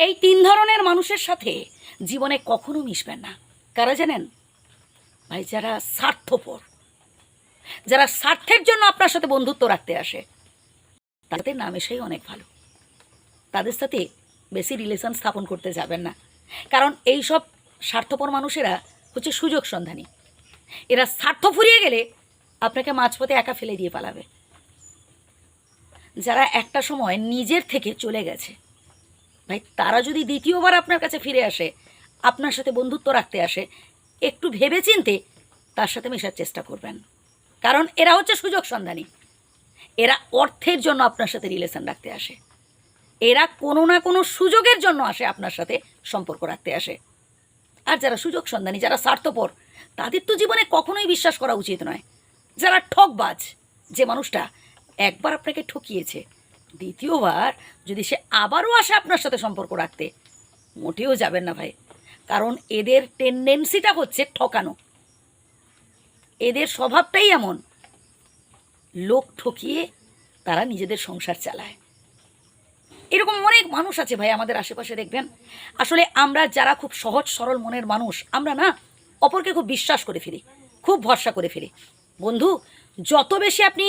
এই তিন ধরনের মানুষের সাথে জীবনে কখনো মিশবেন না। কারা জানেন ভাই? যারা স্বার্থপর, যারা স্বার্থের জন্য আপনার সাথে বন্ধুত্ব রাখতে আসে, তাদের না মেশাই অনেক ভালো। তাদের সাথে বেশি রিলেশন স্থাপন করতে যাবেন না, কারণ এই সব স্বার্থপর মানুষেরা হচ্ছে সুযোগ সন্ধানী। এরা স্বার্থ ফুরিয়ে গেলে আপনাকে মাঝপথে একা ফেলে দিয়ে পালাবে। যারা একটা সময় নিজের থেকে চলে গেছে ভাই, তারা যদি দ্বিতীয়বার আপনার কাছে ফিরে আসে, আপনার সাথে বন্ধুত্ব রাখতে আসে, একটু ভেবেচিন্তে তার সাথে মেশার চেষ্টা করবেন, কারণ এরা হচ্ছে সুযোগ সন্ধানী। এরা অর্থের জন্য আপনার সাথে রিলেশন রাখতে আসে, এরা কোনো না কোনো সুযোগের জন্য আসে, আপনার সাথে সম্পর্ক রাখতে আসে। আর যারা সুযোগ সন্ধানী, যারা স্বার্থপর, তাদের তো জীবনে কখনোই বিশ্বাস করা উচিত নয়। যারা ঠকবাজ, যে মানুষটা একবার আপনাকে ঠকিয়েছে, দ্বিতীয়বার যদি সে আবারও আসে আপনার সাথে সম্পর্ক রাখতে, মোটেও যাবেন না ভাই, কারণ এদের টেন্ডেন্সিটা হচ্ছে ঠকানো। এদের স্বভাবটাই এমন, লোক ঠকিয়ে তারা নিজেদের সংসার চালায়। এরকম অনেক মানুষ আছে ভাই আমাদের আশেপাশে, দেখবেন। আসলে আমরা যারা খুব সহজ সরল মনের মানুষ, আমরা না অপরকে খুব বিশ্বাস করে ফেলি, খুব ভরসা করে ফেলি। বন্ধু, যত বেশি আপনি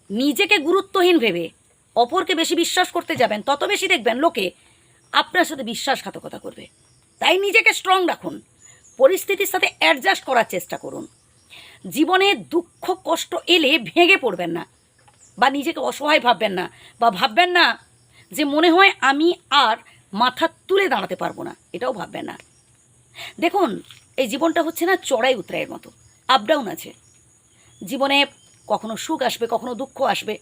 নিজেকে গুরুত্বহীন ভেবে অপরকে বেশি বিশ্বাস করতে যাবেন, তত বেশি দেখবেন লোকে আপনার সাথে বিশ্বাসঘাতকতা করবে। তাই নিজেকে স্ট্রং রাখুন, পরিস্থিতির সাথে অ্যাডজাস্ট করার চেষ্টা করুন। জীবনে দুঃখ কষ্ট এলে ভেঙে পড়বেন না, বা নিজেকে অসহায় ভাববেন না, বা ভাববেন না যে মনে হয় আমি আর মাথা তুলে দাঁড়াতে পারবো না, এটাও ভাববেন না। দেখুন, এই জীবনটা হচ্ছে না চড়াই উতরাইয়ের মতো, আপ ডাউন আছে। জীবনে কখনো সুখ আসবে, কখনো দুঃখ আসবে।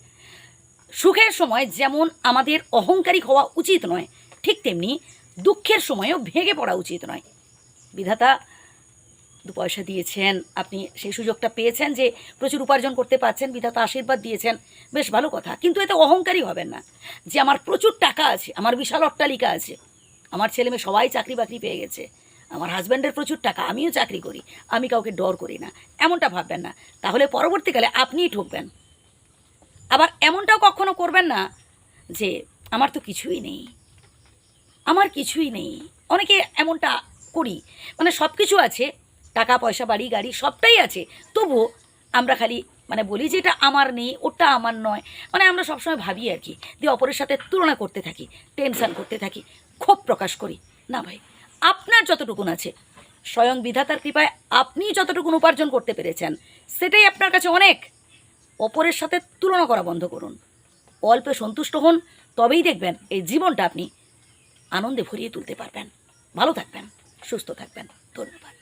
সুখের সময় যেমন আমাদের অহংকারী হওয়া উচিত নয়, ঠিক তেমনি দুঃখের সময়ও ভেঙে পড়া উচিত নয়। বিধাতা দু পয়সা দিয়েছেন, আপনি সেই সুযোগটা পেয়েছেন যে প্রচুর উপার্জন করতে পারছেন, বিধাতা আশীর্বাদ দিয়েছেন, বেশ ভালো কথা। কিন্তু এতে অহংকারী হবেন না যে আমার প্রচুর টাকা আছে, আমার বিশাল অট্টালিকা আছে, আমার ছেলেমেয়ে সবাই চাকরি বাকরি পেয়ে গেছে, আমার হাজব্যান্ডের প্রচুর টাকা, আমিও চাকরি করি, আমি কাউকে ডর করি না, এমনটা ভাববেন না। তাহলে পরবর্তীকালে আপনিই ঠকবেন। আবার এমনটাও কখনো করবেন না যে আমার তো কিছুই নেই, আমার কিছুই নেই। অনেকে এমনটা করি, মানে সব কিছু আছে, টাকা পয়সা বাড়ি গাড়ি সবটাই আছে, তবুও আমরা খালি বলি যে এটা আমার নেই, ওটা আমার নয়। আমরা সবসময় ভাবি আর কি, দিয়ে অপরের সাথে তুলনা করতে থাকি, টেনশান করতে থাকি, ক্ষোভ প্রকাশ করি। না ভাই, আপনার যতটুকুন আছে, স্বয়ং বিধাতার কৃপায় আপনি যতটুকুন উপার্জন করতে পেরেছেন, সেটাই আপনার কাছে অনেক। অপরের সাথে তুলনা করা বন্ধ করুন, অল্পে সন্তুষ্ট হন, তবেই দেখবেন এই জীবনটা আপনি আনন্দে ভরিয়ে তুলতে পারবেন। ভালো থাকবেন, সুস্থ থাকবেন। ধন্যবাদ।